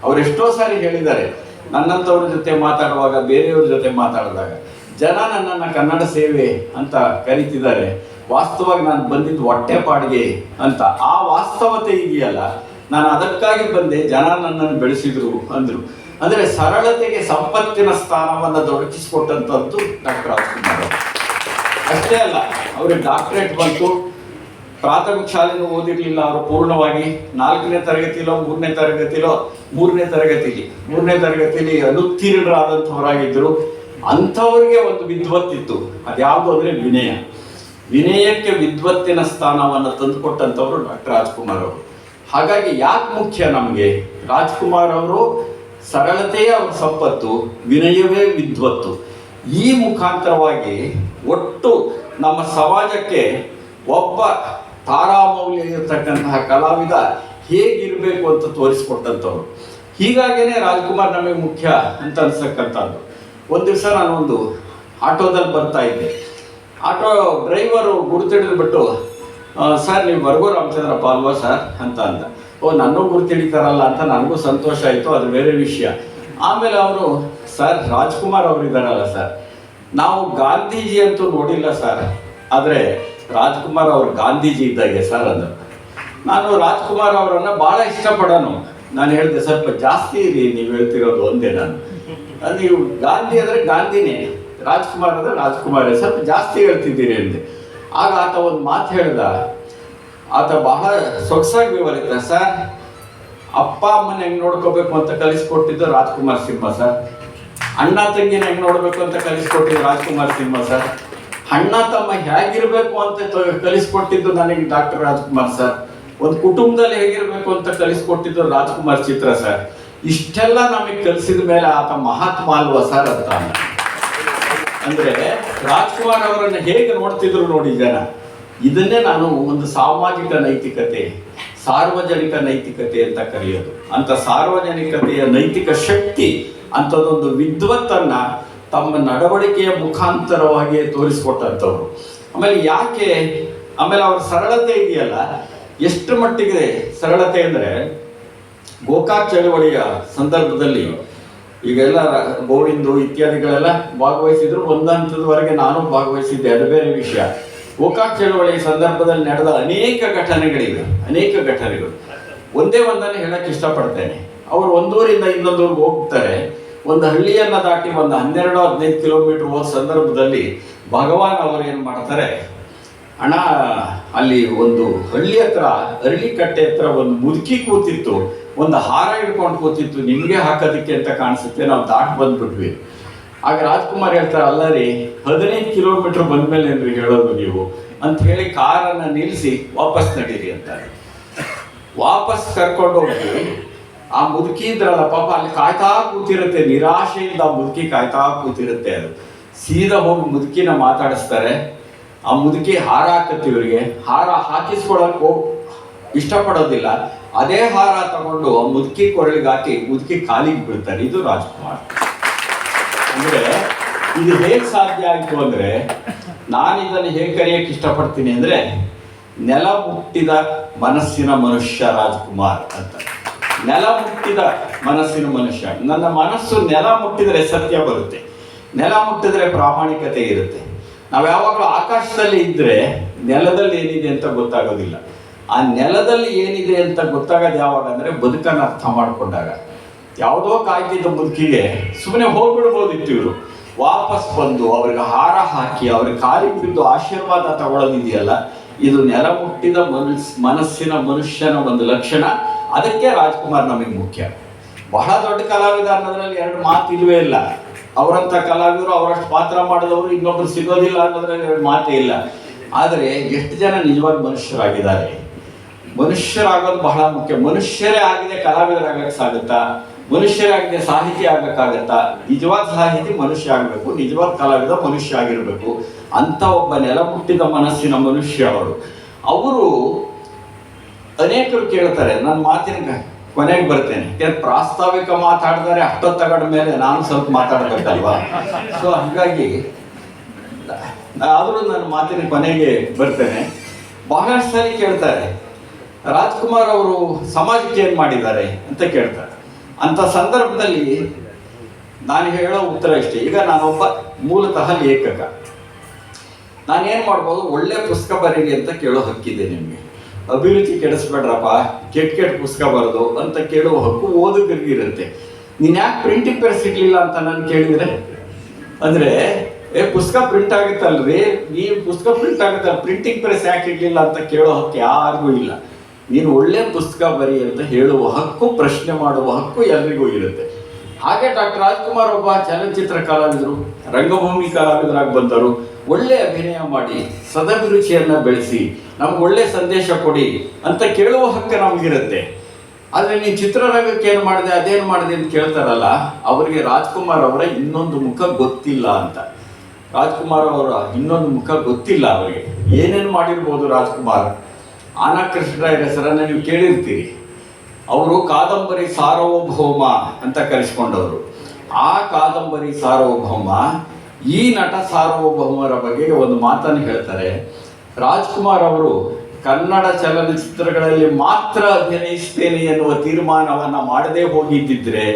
ಅವ್ರು ಎಷ್ಟೋ ಸಾರಿ ಹೇಳಿದ್ದಾರೆ, ನನ್ನಂಥವ್ರ ಜೊತೆ ಮಾತಾಡುವಾಗ, ಬೇರೆಯವ್ರ ಜೊತೆ ಮಾತಾಡಿದಾಗ ಜನ ನನ್ನನ್ನು ಕನ್ನಡ ಸೇವೆ ಅಂತ ಕರೀತಿದ್ದಾರೆ, ವಾಸ್ತವವಾಗಿ ನಾನು ಬಂದಿದ್ದು ಹೊಟ್ಟೆಪಾಡಿಗೆ ಅಂತ. ಆ ವಾಸ್ತವತೆ ಇದೆಯಲ್ಲ, ನಾನು ಅದಕ್ಕಾಗಿ ಬಂದೆ, ಜನ ನನ್ನನ್ನು ಬೆಳೆಸಿದ್ರು ಅಂದ್ರು. ಅಂದರೆ ಸರಳತೆಗೆ ಸಂಪತ್ತಿನ ಸ್ಥಾನವನ್ನು ದೊರಕಿಸಿಕೊಟ್ಟಂಥದ್ದು ಡಾಕ್ಟರ್ ರಾಜ್ಕುಮಾರ್ ಅವರು. ಅಷ್ಟೇ ಅಲ್ಲ, ಅವ್ರಿಗೆ ಡಾಕ್ಟರೇಟ್ ಬಂತು. ಪ್ರಾಥಮಿಕ ಶಾಲೆನೂ ಓದಿರಲಿಲ್ಲ ಅವರು ಪೂರ್ಣವಾಗಿ. 4ನೇ ತರಗತಿಲೋ 3ನೇ ತರಗತಿಲಿ ಅನುತ್ತೀರ್ಣರಾದಂಥವರಾಗಿದ್ದರು. ಅಂಥವ್ರಿಗೆ ಒಂದು ವಿದ್ವತ್ತಿತ್ತು, ಅದ್ಯಾವುದು ಅಂದರೆ ವಿನಯ. ವಿನಯಕ್ಕೆ ವಿದ್ವತ್ತಿನ ಸ್ಥಾನವನ್ನು ತಂದುಕೊಟ್ಟಂಥವ್ರು ಡಾಕ್ಟರ್ ರಾಜ್ಕುಮಾರ್ ಅವರು. ಹಾಗಾಗಿ ಯಾಕೆ ಮುಖ್ಯ ನಮಗೆ? ರಾಜ್ಕುಮಾರ್ ಅವರು ಸರಳತೆಯೇ ಅವರ ಸಂಪತ್ತು, ವಿನಯವೇ ವಿದ್ವತ್ತು. ಈ ಮುಖಾಂತರವಾಗಿ ಒಟ್ಟು ನಮ್ಮ ಸಮಾಜಕ್ಕೆ ಒಬ್ಬ ತಾರಾಮೌಲ್ಯ ಇರತಕ್ಕಂತಹ ಕಲಾವಿದ ಹೇಗಿರಬೇಕು ಅಂತ ತೋರಿಸ್ಕೊಟ್ಟಂಥವ್ರು. ಹೀಗಾಗಿಯೇ ರಾಜ್ಕುಮಾರ್ ನಮಗೆ ಮುಖ್ಯ ಅಂತ ಅನ್ಸಕ್ಕಂಥದ್ದು. ಒಂದು ದಿವಸ ನಾನೊಂದು ಆಟೋದಲ್ಲಿ ಬರ್ತಾ ಇದ್ದೆ. ಆಟೋ ಡ್ರೈವರು ಗುರುತಿಡಿದ್ಬಿಟ್ಟು, ಸರ್ ನೀವು ಬರ್ಗೋ ರಾಮಚಂದ್ರಪ್ಪ ಅಲ್ವಾ ಸರ್ ಅಂತ ಅಂದ. ನನ್ನೂ ಗುರುತಿಡಿತಾರಲ್ಲ ಅಂತ ನನಗೂ ಸಂತೋಷ ಆಯಿತು, ಅದು ಬೇರೆ ವಿಷಯ. ಆಮೇಲೆ ಅವರು, ಸರ್ ರಾಜ್ಕುಮಾರ್ ಅವರು ಇದ್ದಾರಲ್ಲ ಸರ್, ನಾವು ಗಾಂಧೀಜಿ ಅಂತೂ ನೋಡಿಲ್ಲ ಸರ್, ಆದರೆ ರಾಜ್ಕುಮಾರ್ ಅವರು ಗಾಂಧೀಜಿ ಇದ್ದಾಗೆ ಸರ್ ಅಂದರು. ನಾನು ರಾಜ್ಕುಮಾರ್ ಅವರನ್ನು ಭಾಳ ಇಷ್ಟಪಡೋನು. ನಾನು ಹೇಳಿದೆ, ಸ್ವಲ್ಪ ಜಾಸ್ತಿ ಇರಿ ನೀವು ಹೇಳ್ತಿರೋದು ಒಂದೇ. ನೀವು ಗಾಂಧಿ ಅಂದರೆ ಗಾಂಧಿನೇ, ರಾಜ್ಕುಮಾರ್ ಅಂದರೆ ರಾಜ್ಕುಮಾರೇ, ಸ್ವಲ್ಪ ಜಾಸ್ತಿ ಹೇಳ್ತಿದ್ದೀರಿ ಅಂದೆ. ಆಗ ಆತ ಒಂದು ಮಾತು ಹೇಳ್ದ. ಆತ ಬಹಳ ಸೊಗಸಾಗಿ ವಿವರಿತ, ಸರ್ ಅಪ್ಪ ಅಮ್ಮನ ಹೆಂಗೆ ನೋಡ್ಕೋಬೇಕು ಅಂತ ಕಲಿಸ್ಕೊಟ್ಟಿದ್ದು ರಾಜ್ಕುಮಾರ್ ಸಿಂಹ ಸರ್, ಅಣ್ಣ ತಂಗಿನ ಹೆಂಗೆ ನೋಡಬೇಕು ಅಂತ ಕಲಿಸ್ಕೊಟ್ಟಿದ್ದು ರಾಜ್ಕುಮಾರ್ ಸಿಂಹ ಸರ್, ಅಣ್ಣ ತಮ್ಮ ಹೇಗಿರಬೇಕು ಅಂತ ಕಲಿಸ್ಕೊಟ್ಟಿದ್ದು ನನಗೆ ಡಾಕ್ಟರ್ ರಾಜ್ಕುಮಾರ್ ಸರ್, ಒಂದು ಕುಟುಂಬದಲ್ಲಿ ಹೇಗಿರಬೇಕು ಅಂತ ಕಲಿಸ್ಕೊಟ್ಟಿದ್ದು ರಾಜ್ಕುಮಾರ್ ಚಿತ್ರ ಸರ್. ಇಷ್ಟೆಲ್ಲ ನಮಗೆ ಕಲಿಸಿದ ಮೇಲೆ ಆತ ಮಹಾತ್ಮ ಅಲ್ವಾ ಸರ್ ಅಂತ. ಅಂದ್ರೆ ರಾಜ್ಕುಮಾರ್ ಅವರನ್ನು ಹೇಗೆ ನೋಡ್ತಿದ್ರು ನೋಡಿ ಜನ. ಇದನ್ನೇ ನಾನು ಒಂದು ಸಾಮಾಜಿಕ ನೈತಿಕತೆ, ಸಾರ್ವಜನಿಕ ನೈತಿಕತೆ ಅಂತ ಕರೆಯೋದು. ಅಂತ ಸಾರ್ವಜನಿಕತೆಯ ನೈತಿಕ ಶಕ್ತಿ ಅಂಥದ್ದೊಂದು ವಿದ್ವತ್ತನ್ನ ತಮ್ಮ ನಡವಳಿಕೆಯ ಮುಖಾಂತರವಾಗಿ ತೋರಿಸ್ಕೊಟ್ಟಂಥವ್ರು. ಆಮೇಲೆ ಅವ್ರ ಸರಳತೆ ಇದೆಯಲ್ಲ, ಎಷ್ಟು ಮಟ್ಟಿಗೆ ಸರಳತೆ ಅಂದರೆ, ಗೋಕಾಕ್ ಚಳವಳಿಯ ಸಂದರ್ಭದಲ್ಲಿ ಈಗೆಲ್ಲ ಗೋವಿಂದು ಇತ್ಯಾದಿಗಳೆಲ್ಲ ಭಾಗವಹಿಸಿದ್ರು. ಒಂದು ಹಂತದವರೆಗೆ ನಾನು ಭಾಗವಹಿಸಿದ್ದೆ, ಅದು ಬೇರೆ ವಿಷಯ. ಗೋಕಾಕ್ ಚಳವಳಿಯ ಸಂದರ್ಭದಲ್ಲಿ ನಡೆದ ಅನೇಕ ಘಟನೆಗಳು ಒಂದೇ ಒಂದನ್ನು ಹೇಳಕ್ಕೆ ಇಷ್ಟಪಡ್ತೇನೆ. ಅವರು ಒಂದೂರಿಂದ ಇನ್ನೊಂದೂರಿಗೆ ಹೋಗ್ತಾರೆ. ಒಂದು ಹಳ್ಳಿಯನ್ನು ದಾಟಿ ಒಂದು 12-15 ಕಿಲೋಮೀಟರ್ ಹೋದ ಸಂದರ್ಭದಲ್ಲಿ ಭಗವಾನ್ ಅವರು ಏನು ಮಾಡ್ತಾರೆ, ಅಣ್ಣ ಅಲ್ಲಿ ಒಂದು ಹಳ್ಳಿ ಹತ್ರ, ಅರಳಿಕಟ್ಟೆ ಹತ್ರ ಒಂದು ಮುದುಕಿ ಕೂತಿತ್ತು, ಒಂದು ಹಾರ ಹಿಡ್ಕೊಂಡು ಕೂತಿತ್ತು, ನಿಮಗೆ ಹಾಕೋದಕ್ಕೆ ಅಂತ ಕಾಣಿಸುತ್ತೆ, ನಾವು ದಾಟಿ ಬಂದ್ಬಿಟ್ವಿ. ಆಗ ರಾಜ್ಕುಮಾರ್ ಹೇಳ್ತಾರೆ, ಅಲ್ಲ ರೀ 15 ಕಿಲೋಮೀಟರ್ ಬಂದ್ಮೇಲೆ ಏನ್ರಿ ಹೇಳೋದು ನೀವು ಅಂತ ಹೇಳಿ ಕಾರನ್ನು ನಿಲ್ಲಿಸಿ ವಾಪಸ್ ನಡೀರಿ ಅಂತಾರೆ. ವಾಪಸ್ ಕರ್ಕೊಂಡು ಹೋಗಿ ಆ ಮುದುಕಿ ಇದ್ರಲ್ಲ ಪಾಪ ಅಲ್ಲಿ ಕಾಯ್ತಾ ಕೂತಿರುತ್ತೆ, ನಿರಾಶೆಯಿಂದ ಆ ಮುದುಕಿ ಕಾಯ್ತಾ ಕೂತಿರುತ್ತೆ. ಅದು ಸೀದಾ ಹೋಗಿ ಮುದುಕಿನ ಮಾತಾಡಿಸ್ತಾರೆ. ಆ ಮುದುಕಿ ಹಾರ ಹಾಕತ್ತೆ, ಇವರಿಗೆ ಹಾರ ಹಾಕಿಸ್ಕೊಳಕ್ ಇಷ್ಟಪಡೋದಿಲ್ಲ. ಅದೇ ಹಾರ ತಗೊಂಡು ಆ ಮುದುಕಿ ಕೊರಳಿಗೆ ಹಾಕಿ ಮುದುಕಿ ಕಾಲಿಗೆ ಬೀಳ್ತಾರೆ. ಇದು ರಾಜ್ಕುಮಾರ್. ಅಂದ್ರೆ ಇದು ಹೇಗೆ ಸಾಧ್ಯ ಆಯಿತು ಅಂದ್ರೆ, ನಾನು ಇದನ್ನು ಹೇಗೆ ಕರೆಯಕ್ಕೆ ಇಷ್ಟಪಡ್ತೀನಿ ಅಂದ್ರೆ, ನೆಲ ಮುಟ್ಟಿದ ಮನಸ್ಸಿನ ಮನುಷ್ಯ ರಾಜ್ಕುಮಾರ್ ಅಂತ. ನೆಲ ಮುಟ್ಟಿದ ಮನಸ್ಸಿನ ಮನುಷ್ಯ. ನನ್ನ ಮನಸ್ಸು ನೆಲ ಮುಟ್ಟಿದರೆ ಸತ್ಯ ಬರುತ್ತೆ, ನೆಲ ಮುಟ್ಟಿದ್ರೆ ಪ್ರಾಮಾಣಿಕತೆ ಇರುತ್ತೆ. ನಾವು ಯಾವಾಗಲೂ ಆಕಾಶದಲ್ಲಿ ಇದ್ದರೆ ನೆಲದಲ್ಲಿ ಏನಿದೆ ಅಂತ ಗೊತ್ತಾಗೋದಿಲ್ಲ. ಆ ನೆಲದಲ್ಲಿ ಏನಿದೆ ಅಂತ ಗೊತ್ತಾಗೋದು ಯಾವಾಗ ಅಂದರೆ, ಬದುಕನ್ನು ಅರ್ಥ ಮಾಡಿಕೊಂಡಾಗ. ಯಾವುದೋ ಕಾಯ್ತಿದ್ದ ಮುದುಕಿಗೆ ಸುಮ್ಮನೆ ಹೋಗ್ಬಿಡ್ಬೋದಿತ್ತು, ಇವರು ವಾಪಸ್ ಬಂದು ಅವ್ರಿಗೆ ಹಾರ ಹಾಕಿ ಅವ್ರಿಗೆ ಕಾಲಿಗೆ ಬಿದ್ದು ಆಶೀರ್ವಾದ ತಗೊಳ್ಳೋದಿದೆಯಲ್ಲ, ಇದು ನೆಲ ಮುಟ್ಟಿದ ಮನಸ್ಸಿನ ಮನುಷ್ಯನ ಒಂದು ಲಕ್ಷಣ. ಅದಕ್ಕೆ ರಾಜ್ಕುಮಾರ್ ನಮಗೆ ಮುಖ್ಯ. ಬಹಳ ದೊಡ್ಡ ಕಲಾವಿದ ಅನ್ನೋದ್ರಲ್ಲಿ ಎರಡು ಮಾತು ಇಲ್ವೇ ಇಲ್ಲ. ಅವರಂಥ ಕಲಾವಿದರು, ಅವರಷ್ಟು ಪಾತ್ರ ಮಾಡಿದವರು ಇನ್ನೊಬ್ರು ಸಿಗೋದಿಲ್ಲ ಅನ್ನೋದ್ರಲ್ಲಿ ಎರಡು ಮಾತೇ ಇಲ್ಲ. ಆದರೆ ಎಷ್ಟು ಜನ ನಿಜವಾದ ಮನುಷ್ಯರಾಗಿದ್ದಾರೆ? ಮನುಷ್ಯರಾಗೋದು ಬಹಳ ಮುಖ್ಯ. ಮನುಷ್ಯರೇ ಆಗಿದೆ ಕಲಾವಿದರಾಗಕ್ಕೆ ಸಾಗುತ್ತಾ? ಮನುಷ್ಯರಾಗದೆ ಸಾಹಿತಿ ಆಗಕ್ಕಾಗತ್ತಾ? ನಿಜವಾದ ಸಾಹಿತಿ ಮನುಷ್ಯ ಆಗಬೇಕು, ನಿಜವಾದ ಕಲಾವಿದ ಮನುಷ್ಯ ಆಗಿರಬೇಕು ಅಂತ ಒಬ್ಬ ನೆಲಮುಟ್ಟಿದ ಮನಸ್ಸಿನ ಮನುಷ್ಯ ಅವರು ಅನೇಕರು ಕೇಳ್ತಾರೆ. ನನ್ನ ಮಾತಿನ ಕೊನೆಗೆ ಬರ್ತೇನೆ, ಪ್ರಾಸ್ತಾವಿಕ ಮಾತಾಡಿದರೆ ಅಷ್ಟೊತ್ತಗಡ ಮೇಲೆ ನಾನು ಸ್ವಲ್ಪ ಮಾತಾಡಬೇಕಲ್ವಾ? ಸೊ ಹಾಗಾಗಿ ಆದರೂ ನನ್ನ ಮಾತಿನ ಕೊನೆಗೆ ಬರ್ತೇನೆ. ಬಹಳಷ್ಟು ಸರಿ ಕೇಳ್ತಾರೆ, ರಾಜ್ಕುಮಾರ್ ಅವರು ಸಮಾಜಕ್ಕೆ ಏನು ಮಾಡಿದ್ದಾರೆ ಅಂತ ಕೇಳ್ತಾರೆ. ಅಂಥ ಸಂದರ್ಭದಲ್ಲಿ ನಾನು ಹೇಳೋ ಉತ್ತರ ಇಷ್ಟೇ. ಈಗ ನಾನೊಬ್ಬ ಮೂಲತಃ ಲೇಖಕ, ನಾನೇನು ಮಾಡ್ಬೋದು, ಒಳ್ಳೆ ಪುಸ್ತಕ ಬರೀರಿ ಅಂತ ಕೇಳೋ ಹಕ್ಕಿದೆ ನಿಮಗೆ. ಅಭಿರುಚಿ ಕೆಡಿಸ್ಬೇಡ್ರಪ್ಪ, ಕೆಟ್ಟ ಪುಸ್ತಕ ಬರೋದು ಅಂತ ಕೇಳುವ ಹಕ್ಕು ಓದುಗರಿಗಿರುತ್ತೆ. ನೀನು ಯಾಕೆ ಪ್ರಿಂಟಿಂಗ್ ಪ್ರೆಸ್ ಸಿಗ್ಲಿಲ್ಲ ಅಂತ ನಾನು ಕೇಳಿದರೆ, ಅಂದರೆ ಪುಸ್ತಕ ಪ್ರಿಂಟ್ ಆಗುತ್ತಲ್ರಿ, ಈ ಪುಸ್ತಕ ಪ್ರಿಂಟ್ ಆಗುತ್ತಲ್ಲ, ಪ್ರಿಂಟಿಂಗ್ ಪ್ರೆಸ್ ಯಾಕೆ ಇರಲಿಲ್ಲ ಅಂತ ಕೇಳೋ ಹಕ್ಕು ಯಾರಿಗೂ ಇಲ್ಲ. ನೀನು ಒಳ್ಳೆ ಪುಸ್ತಕ ಬರಿ ಅಂತ ಹೇಳುವ ಹಕ್ಕು, ಪ್ರಶ್ನೆ ಮಾಡುವ ಹಕ್ಕು ಎಲ್ರಿಗೂ ಇರುತ್ತೆ. ಹಾಗೆ ಡಾಕ್ಟರ್ ರಾಜ್ಕುಮಾರ್ ಒಬ್ಬ ಚಲನಚಿತ್ರ ಕಲಾವಿದರು, ರಂಗಭೂಮಿ ಕಲಾವಿದರಾಗಿ ಬಂದರು. ಒಳ್ಳೆ ಅಭಿನಯ ಮಾಡಿ ಸದಭಿರುಚಿಯನ್ನು ಬೆಳೆಸಿ ನಮ್ಗೆ ಒಳ್ಳೆ ಸಂದೇಶ ಕೊಡಿ ಅಂತ ಕೇಳುವ ಹಕ್ಕು ನಮಗಿರುತ್ತೆ. ಆದರೆ ನೀನು ಚಿತ್ರರಂಗಕ್ಕೆ ಏನು ಮಾಡಿದೆ, ಅದೇನು ಮಾಡಿದೆ ಅಂತ ಕೇಳ್ತಾರಲ್ಲ, ಅವರಿಗೆ ರಾಜ್ಕುಮಾರ್ ಅವರ ಇನ್ನೊಂದು ಮುಖ ಗೊತ್ತಿಲ್ಲ ಅಂತ. ರಾಜ್ಕುಮಾರ್ ಅವರ ಇನ್ನೊಂದು ಮುಖ ಗೊತ್ತಿಲ್ಲ ಅವರಿಗೆ. ಏನೇನು ಮಾಡಿರ್ಬೋದು ರಾಜ್ಕುಮಾರ್. ಆನಾ ಕೃಷ್ಣರಾಯರ ಹೆಸರನ್ನು ನೀವು ಕೇಳಿರ್ತೀರಿ. ಅವರು ಕಾದಂಬರಿ ಸಾರ್ವಭೌಮ ಅಂತ ಕರೆಸ್ಕೊಂಡವರು. ಆ ಕಾದಂಬರಿ ಸಾರ್ವಭೌಮ ಈ ನಟ ಸಾರ್ವಭೌಮರ ಬಗ್ಗೆ ಒಂದು ಮಾತನ್ನು ಹೇಳ್ತಾರೆ. ರಾಜ್ಕುಮಾರ್ ಅವರು ಕನ್ನಡ ಚಲನಚಿತ್ರಗಳಲ್ಲಿ ಮಾತ್ರ ಅಭಿನಯಿಸ್ತೇನೆ ಎನ್ನುವ ತೀರ್ಮಾನವನ್ನು ಮಾಡದೇ ಹೋಗಿದ್ದಿದ್ರೆ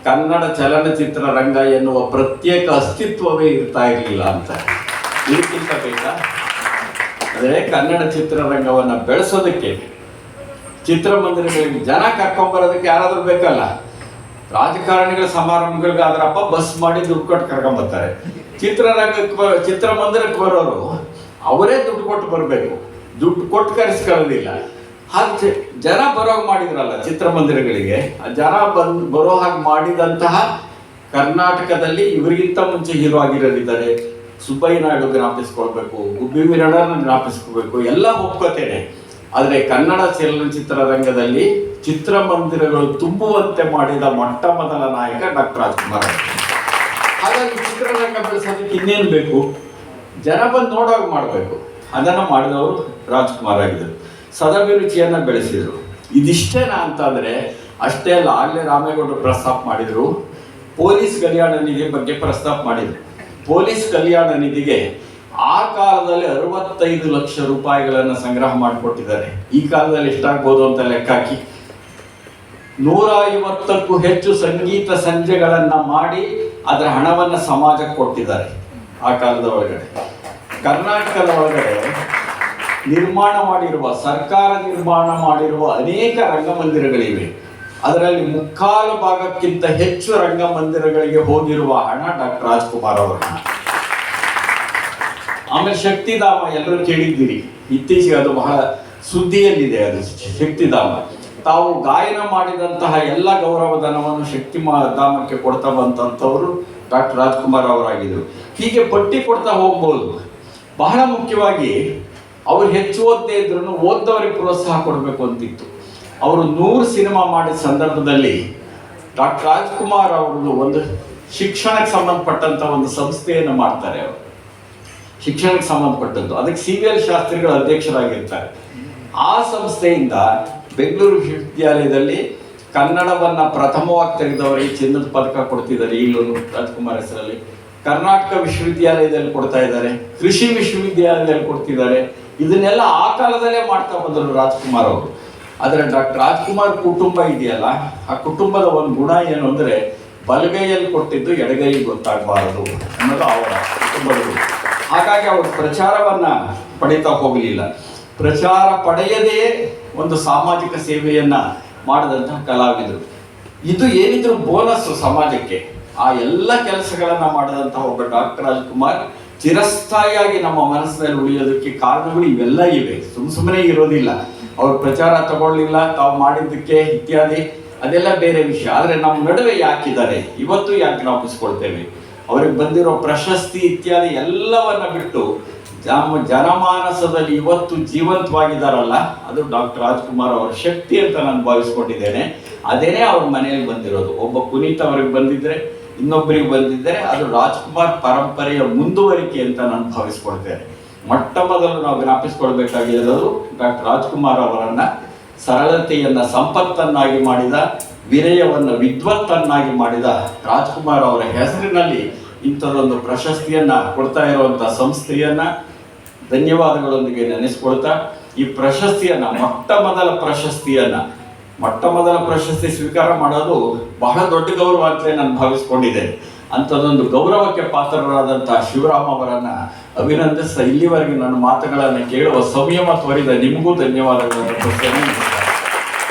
ಕನ್ನಡ ಚಲನಚಿತ್ರ ರಂಗ ಎನ್ನುವ ಪ್ರತ್ಯೇಕ ಅಸ್ತಿತ್ವವೇ ಇರ್ತಾ ಇರಲಿಲ್ಲ ಅಂತ. ಇದಕ್ಕಿಂತ ಬೇಕಾ? ಅಂದರೆ ಕನ್ನಡ ಚಿತ್ರರಂಗವನ್ನು ಬೆಳೆಸೋದಕ್ಕೆ ಚಿತ್ರಮಂದಿರಗಳಿಗೆ ಜನ ಕರ್ಕೊಂಬರೋದಕ್ಕೆ ಯಾರಾದರೂ ಬೇಕಲ್ಲ. ರಾಜಕಾರಣಿಗಳ ಸಮಾರಂಭಗಳಿಗೆ ಆದ್ರಪ್ಪ ಬಸ್ ಮಾಡಿ ದುಡ್ಡು ಕೊಟ್ಟು ಕರ್ಕೊಂಬರ್ತಾರೆ. ಚಿತ್ರಮಂದಿರಕ್ಕೆ ಬರೋರು ಅವರೇ ದುಡ್ಡು ಕೊಟ್ಟು ಬರಬೇಕು, ದುಡ್ಡು ಕೊಟ್ಟು ಕರೆಸ್ಕೊಳ್ಳೋದಿಲ್ಲ. ಹಾಗೆ ಜನ ಬರೋ ಮಾಡಿದ್ರಲ್ಲ ಚಿತ್ರಮಂದಿರಗಳಿಗೆ, ಜನ ಬರೋ ಹಾಗೆ ಮಾಡಿದಂತಹ ಕರ್ನಾಟಕದಲ್ಲಿ ಇವರಿಗಿಂತ ಮುಂಚೆ ಹೀರೋ ಆಗಿರೋರಿದ್ದಾರೆ. ಸುಬ್ಬಯ್ಯ ನಾಯ್ಡು ಜ್ಞಾಪಿಸ್ಕೊಳ್ಬೇಕು, ಗುಬ್ಬಿ ವೀರಣ್ಣನ ಜ್ಞಾಪಿಸ್ಕೋಬೇಕು, ಎಲ್ಲ ಒಪ್ಕೋತೇನೆ. ಆದರೆ ಕನ್ನಡ ಚಲನಚಿತ್ರ ರಂಗದಲ್ಲಿ ಚಿತ್ರಮಂದಿರಗಳು ತುಂಬುವಂತೆ ಮಾಡಿದ ಮೊಟ್ಟ ಮೊದಲ ನಾಯಕ ಡಾಕ್ಟರ್ ರಾಜ್ಕುಮಾರ್. ಹಾಗಾಗಿ ಚಿತ್ರರಂಗ ಬೆಳೆಸೋದಕ್ಕೆ ಇನ್ನೇನು ಬೇಕು? ಜನ ಬಂದು ನೋಡೋವಾಗ ಮಾಡಬೇಕು. ಅದನ್ನು ಮಾಡಿದವರು ರಾಜ್ಕುಮಾರ್ ಆಗಿದ್ದರು. ಸದಭಿರುಚಿಯನ್ನು ಬೆಳೆಸಿದರು. ಇದಿಷ್ಟೇನಾ ಅಂತಂದರೆ ಅಷ್ಟೇ ಅಲ್ಲ. ಆಗಲೇ ರಾಮೇಗೌಡರು ಪ್ರಸ್ತಾಪ ಮಾಡಿದರು, ಪೊಲೀಸ್ ಕಲ್ಯಾಣ ನಿಧಿ ಬಗ್ಗೆ ಪ್ರಸ್ತಾಪ ಮಾಡಿದರು. ಪೊಲೀಸ್ ಕಲ್ಯಾಣ ನಿಧಿಗೆ ಆ ಕಾಲದಲ್ಲಿ 65 ಲಕ್ಷ ರೂಪಾಯಿಗಳನ್ನು ಸಂಗ್ರಹ ಮಾಡಿಕೊಟ್ಟಿದ್ದಾರೆ. ಈ ಕಾಲದಲ್ಲಿ ಎಷ್ಟಾಗ್ಬೋದು ಅಂತ ಲೆಕ್ಕ ಹಾಕಿ. 150ಕ್ಕೂ ಹೆಚ್ಚು ಸಂಗೀತ ಸಂಜೆಗಳನ್ನು ಮಾಡಿ ಅದರ ಹಣವನ್ನು ಸಮಾಜಕ್ಕೆ ಕೊಟ್ಟಿದ್ದಾರೆ. ಆ ಕಾಲದ ಒಳಗಡೆ ಕರ್ನಾಟಕದ ಒಳಗಡೆ ಸರ್ಕಾರ ನಿರ್ಮಾಣ ಮಾಡಿರುವ ಅನೇಕ ರಂಗಮಂದಿರಗಳಿವೆ. ಅದರಲ್ಲಿ ಮುಕ್ಕಾಲು ಭಾಗಕ್ಕಿಂತ ಹೆಚ್ಚು ರಂಗಮಂದಿರಗಳಿಗೆ ಹೋಗಿರುವ ಹಣ ಡಾಕ್ಟರ್ ರಾಜ್ಕುಮಾರ್ ಅವರ ಹಣ. ಆಮೇಲೆ ಶಕ್ತಿಧಾಮ ಎಲ್ಲರೂ ಕೇಳಿದ್ದೀರಿ, ಇತ್ತೀಚೆಗೆ ಅದು ಬಹಳ ಸುದ್ದಿಯಲ್ಲಿದೆ. ಅದು ಶಕ್ತಿಧಾಮ ತಾವು ಗಾಯನ ಮಾಡಿದಂತಹ ಎಲ್ಲ ಗೌರವಧನವನ್ನು ಶಕ್ತಿಧಾಮಕ್ಕೆ ಕೊಡ್ತಾ ಬಂತಂಥವರು ಡಾಕ್ಟರ್ ರಾಜ್ಕುಮಾರ್ ಅವರಾಗಿದ್ದರು. ಹೀಗೆ ಪಟ್ಟಿ ಕೊಡ್ತಾ ಹೋಗ್ಬೋದು. ಬಹಳ ಮುಖ್ಯವಾಗಿ ಅವರು ಹೆಚ್ಚು ಓದದೇ ಇದ್ರೂ ಓದ್ದವರಿಗೆ ಪ್ರೋತ್ಸಾಹ ಕೊಡಬೇಕು ಅಂತಿತ್ತು. ಅವರು 100 ಸಿನಿಮಾ ಮಾಡಿದ ಸಂದರ್ಭದಲ್ಲಿ ಡಾಕ್ಟರ್ ರಾಜ್ಕುಮಾರ್ ಅವ್ರದ್ದು ಒಂದು ಶಿಕ್ಷಣಕ್ಕೆ ಸಂಬಂಧಪಟ್ಟಂಥ ಒಂದು ಸಂಸ್ಥೆಯನ್ನು ಮಾಡ್ತಾರೆ. ಅವರು ಶಿಕ್ಷಣಕ್ಕೆ ಸಂಬಂಧಪಟ್ಟದ್ದು, ಅದಕ್ಕೆ CVL ಶಾಸ್ತ್ರಿಗಳ ಅಧ್ಯಕ್ಷರಾಗಿರ್ತಾರೆ. ಆ ಸಂಸ್ಥೆಯಿಂದ ಬೆಂಗಳೂರು ವಿಶ್ವವಿದ್ಯಾಲಯದಲ್ಲಿ ಕನ್ನಡವನ್ನು ಪ್ರಥಮವಾಗಿ ತೆಗೆದವರಿಗೆ ಚಿನ್ನದ ಪದಕ ಕೊಡ್ತಿದ್ದಾರೆ. ಈಗಲೂ ರಾಜ್ಕುಮಾರ್ ಹೆಸರಲ್ಲಿ ಕರ್ನಾಟಕ ವಿಶ್ವವಿದ್ಯಾಲಯದಲ್ಲಿ ಕೊಡ್ತಾ ಇದ್ದಾರೆ, ಕೃಷಿ ವಿಶ್ವವಿದ್ಯಾಲಯದಲ್ಲಿ ಕೊಡ್ತಿದ್ದಾರೆ. ಇದನ್ನೆಲ್ಲ ಆ ಕಾಲದಲ್ಲೇ ಮಾಡ್ತಾ ಬಂದರು ರಾಜ್ಕುಮಾರ್ ಅವರು. ಆದರೆ ಡಾಕ್ಟರ್ ರಾಜ್ಕುಮಾರ್ ಕುಟುಂಬ ಇದೆಯಲ್ಲ, ಆ ಕುಟುಂಬದ ಒಂದು ಗುಣ ಏನು ಅಂದರೆ ಬಲಗೈಯಲ್ಲಿ ಕೊಟ್ಟಿದ್ದು ಎಡಗೈಗೆ ಗೊತ್ತಾಗಬಾರದು ಅನ್ನೋದು ಅವರ ಕುಟುಂಬದ ಗುಣ. ಹಾಗಾಗಿ ಅವರು ಪ್ರಚಾರವನ್ನು ಪಡೀತಾ ಹೋಗಲಿಲ್ಲ. ಪ್ರಚಾರ ಪಡೆಯದೇ ಒಂದು ಸಾಮಾಜಿಕ ಸೇವೆಯನ್ನು ಮಾಡಿದಂತಹ ಕಲಾವಿದರು. ಇದು ಏನಿದ್ರು ಬೋನಸ್ ಸಮಾಜಕ್ಕೆ. ಆ ಎಲ್ಲ ಕೆಲಸಗಳನ್ನು ಮಾಡಿದಂತಹ ಒಬ್ಬ ಡಾಕ್ಟರ್ ರಾಜ್ಕುಮಾರ್ ಚಿರಸ್ಥಾಯಿಯಾಗಿ ನಮ್ಮ ಮನಸ್ಸಿನಲ್ಲಿ ಉಳಿಯೋದಕ್ಕೆ ಕಾರಣಗಳು ಇವೆಲ್ಲ ಇವೆ, ಸುಮ್ಮನೆ ಇರೋದಿಲ್ಲ. ಅವ್ರು ಪ್ರಚಾರ ತಗೊಳ್ಳಿಲ್ಲ, ತಾವು ಮಾಡಿದ್ದಕ್ಕೆ ಇತ್ಯಾದಿ, ಅದೆಲ್ಲ ಬೇರೆ ವಿಷಯ. ಆದರೆ ನಮ್ಮ ನಡುವೆ ಯಾಕಿದ್ದಾರೆ, ಇವತ್ತು ಯಾಕೆ ಜ್ಞಾಪಿಸ್ಕೊಳ್ತೇವೆ? ಅವ್ರಿಗೆ ಬಂದಿರೋ ಪ್ರಶಸ್ತಿ ಇತ್ಯಾದಿ ಎಲ್ಲವನ್ನ ಬಿಟ್ಟು ಜನಮಾನಸದಲ್ಲಿ ಇವತ್ತು ಜೀವಂತವಾಗಿದ್ದಾರಲ್ಲ, ಅದು ಡಾಕ್ಟರ್ ರಾಜ್ಕುಮಾರ್ ಅವರ ಶಕ್ತಿ ಅಂತ ನಾನು ಭಾವಿಸ್ಕೊಂಡಿದ್ದೇನೆ. ಅದೇನೇ ಅವ್ರ ಮನೆಯಲ್ಲಿ ಬಂದಿರೋದು. ಒಬ್ಬ ಪುನೀತ್ ಅವ್ರಿಗೆ ಬಂದಿದ್ರೆ, ಇನ್ನೊಬ್ಬರಿಗೆ ಬಂದಿದ್ದರೆ ಅದು ರಾಜ್ಕುಮಾರ್ ಪರಂಪರೆಯ ಮುಂದುವರಿಕೆ ಅಂತ ನಾನು ಭಾವಿಸ್ಕೊಳ್ತೇನೆ. ಮೊಟ್ಟ ಮೊದಲು ನಾವು ಜ್ಞಾಪಿಸ್ಕೊಳ್ಬೇಕಾಗಿರೋದು ಡಾಕ್ಟರ್ ರಾಜ್ಕುಮಾರ್ ಅವರನ್ನ ಸರಳತೆಯನ್ನ ಸಂಪತ್ತನ್ನಾಗಿ ಮಾಡಿದ, ವಿನಯವನ್ನ ವಿದ್ವತ್ತನ್ನಾಗಿ ಮಾಡಿದ ರಾಜ್ಕುಮಾರ್ ಅವರ ಹೆಸರಿನಲ್ಲಿ ಇಂಥದ್ದೊಂದು ಪ್ರಶಸ್ತಿಯನ್ನ ಕೊಡ್ತಾ ಇರುವಂತ ಸಂಸ್ಥೆಯನ್ನ ಧನ್ಯವಾದಗಳೊಂದಿಗೆ ನೆನೆಸ್ಕೊಳ್ತಾ, ಈ ಪ್ರಶಸ್ತಿಯನ್ನ ಮೊಟ್ಟ ಮೊದಲ ಪ್ರಶಸ್ತಿ ಸ್ವೀಕಾರ ಮಾಡೋದು ಬಹಳ ದೊಡ್ಡ ಗೌರವ ಅಂತಲೇ ನಾನು ಭಾವಿಸ್ಕೊಂಡಿದ್ದೇನೆ. ಅಂಥದ್ದೊಂದು ಗೌರವಕ್ಕೆ ಪಾತ್ರರಾದಂತಹ ಶಿವರಾಮ್ ಅವರನ್ನ ಅಭಿನಂದಿಸ್ತಾ ಇಲ್ಲಿವರೆಗೆ ನನ್ನ ಮಾತುಗಳನ್ನು ಕೇಳುವ ಸಂಯಮ ತೋರಿದ ನಿಮಗೂ ಧನ್ಯವಾದಗಳನ್ನು ಕೊಡ್ತೇನೆ.